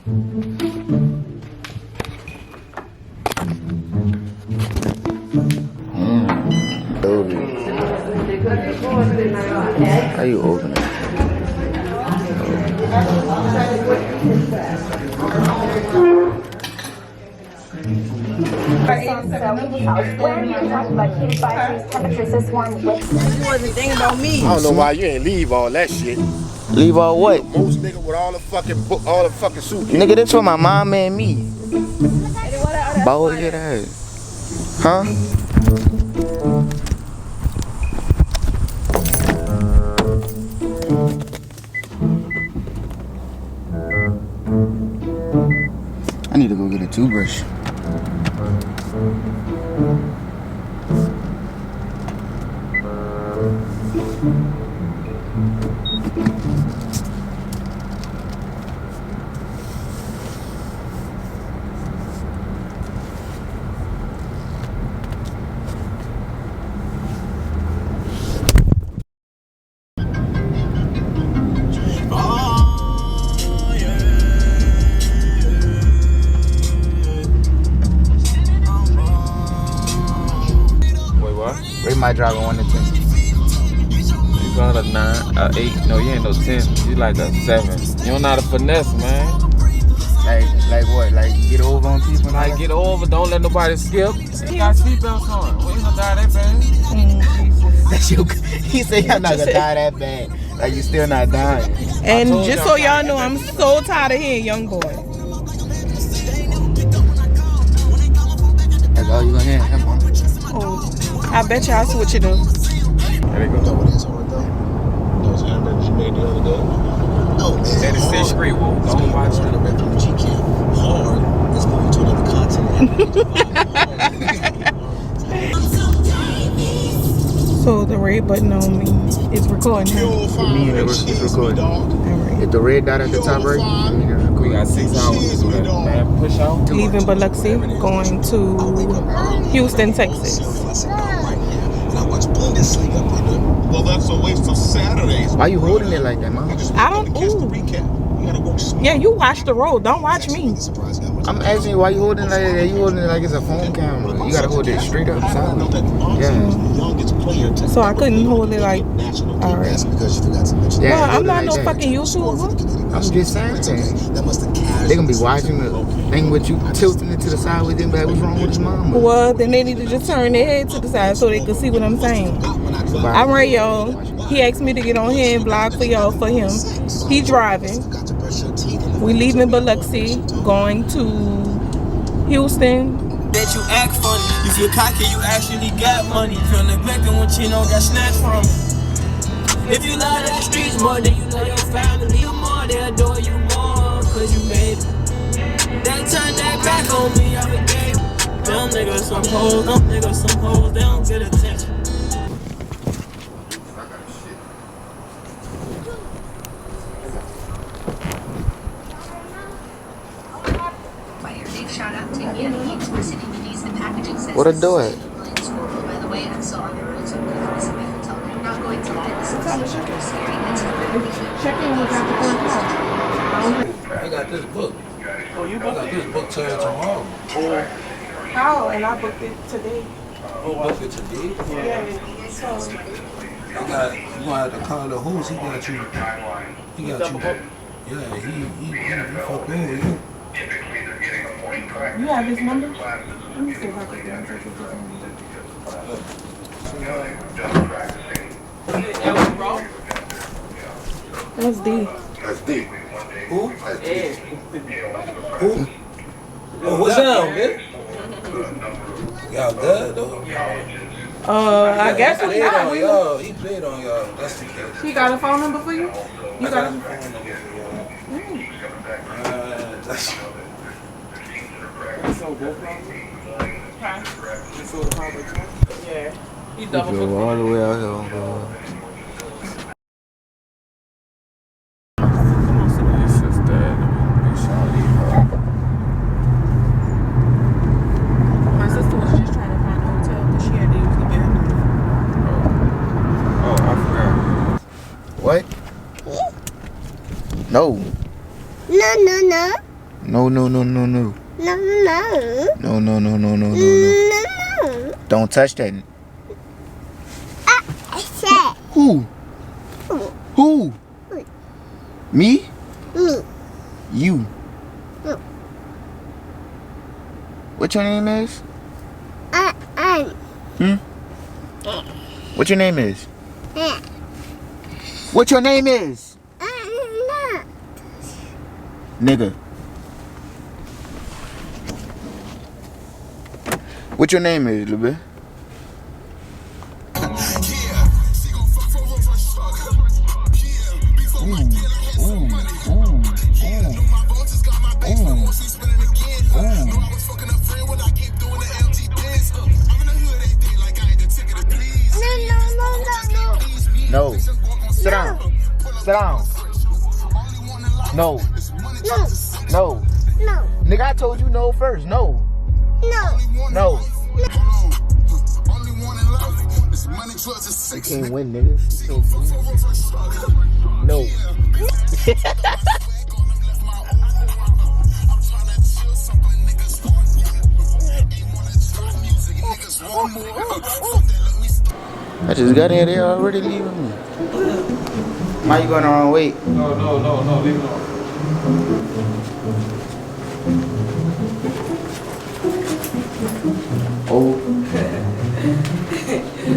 How you open it? I don't know why you ain't leave all that shit. Leave all what? Most nigga with all the fucking suitcases. Nigga, this for my mom and me. Bald head ass. Huh? I need to go get a toothbrush. Rate my driver 1 to 10. You got a 9, 8. No, you ain't no 10. You like a 7. You don't know how to finesse, man. Like what? Like get over on people? Like get over. Don't let nobody skip. You got seatbelts on. We ain't gonna die that bad. That's your. He said y'all not gonna die that bad. Like you still not dying. And just so y'all know, I'm so tired of hearing young boy. That's all you gonna hear. Come on. Oh, I bet y'all switch it up. There they go. Those hamburgers you made the other day? No, man. That is 6th Street. Don't watch it. Hard is moving to another continent. So the red button on me is recording. It means it's recording. Alright. If the red dot at the top right, it means it's We recording. got 6 hours to do that. Man, push out. Leaving Biloxi, going to Houston, Texas. Well, that's a waste of Saturdays. Why you holding it like that, mom? I don't. Ooh. Yeah, you watch the road. Don't watch me. I'm asking you why you holding it like that. You holding it like it's a phone camera. You gotta hold it straight up sideways. Yeah. So I couldn't hold it like. All right. Yeah, Well, I'm hold it not like no that. fucking YouTuber. I'm just saying. They gonna be watching the thing with you tilting it to the side with them. Like, what's wrong with his mama? Well, then they need to just turn their head to the side so they can see what I'm saying. I'm right, y'all. He asked me to get on here and vlog for y'all for him. He driving. We leaving Biloxi, going to Houston. Bet you act funny. You feel cocky, you actually got money. Feel neglected when Chino got snatched from you. If you love that streets more than you love your family, more they adore you more, cause you made it. They turned that back on me, I forgave. Them niggas some hoes, they don't get attention. What a do it? I got this book. Oh, you booked this book till tomorrow. How? And I booked it today. Oh, booked it today? Yeah. So. You gonna have to call the host. He got you. Yeah, he fucked over you. You have his number? Let me see if I can get in touch with his number. That's D. That's deep. Who? That's deep. Who? Oh, what's up, man? Y'all good though? I guess we got on y'all. He played on y'all. That's the case. He got a phone number for you? You got a phone number for y'all. Yeah. He Go all the way out here. My sister was just trying to find a hotel because she had to use the bathroom. Oh, I forgot. What? No. No. No, no, no, no, no. No, no. No, no, no, no, no, no, no. No. Don't touch that. I said. Who? Who? Me? Me. You. No. What your name is? Hmm? What your name is? Yeah. What your name is? No. Nigga. What your name is, little bit? No. Sit down. Sit down. No. No. No. No. Nigga, I told you no first. No. No. No. You can't win, nigga. You can't win. No. I just got here, they already leaving me. Why you going the wrong way? No, leave it on. Oh.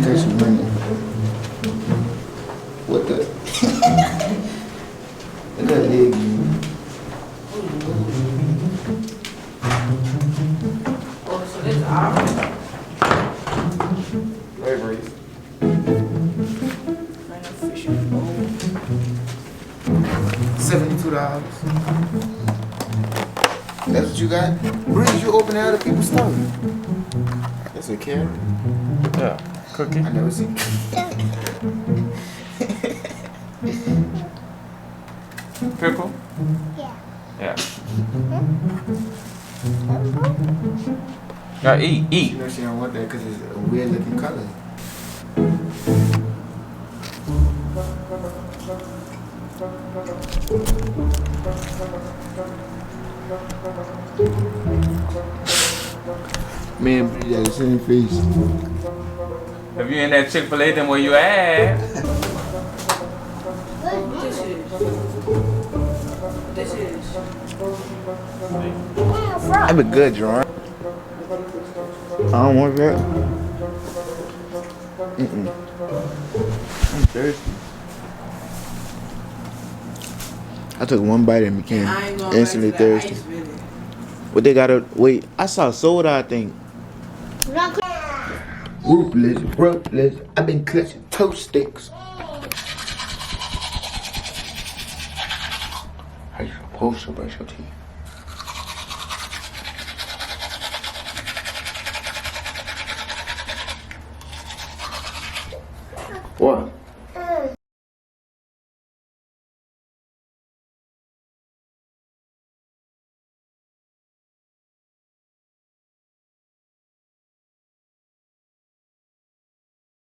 That's money. What the? Look at that leg. Oh, so this ours? Hey, Breeze. $72. That's what you got? Breeze, you open other people's stuff. That's a carrot. Yeah, cookie. I never seen. Pickle? Yeah. Yeah. Now eat. You know she don't want that because it's a weird looking color. Man, you got the same face. If you in that Chick-fil-A, then where you at? This is. That'd be good, Jerome. I don't want that. I'm thirsty. I took one bite and became instantly thirsty. What they gotta wait? I saw soda, I think. Ruthless. I've been clutching toast sticks. How you supposed to brush your teeth?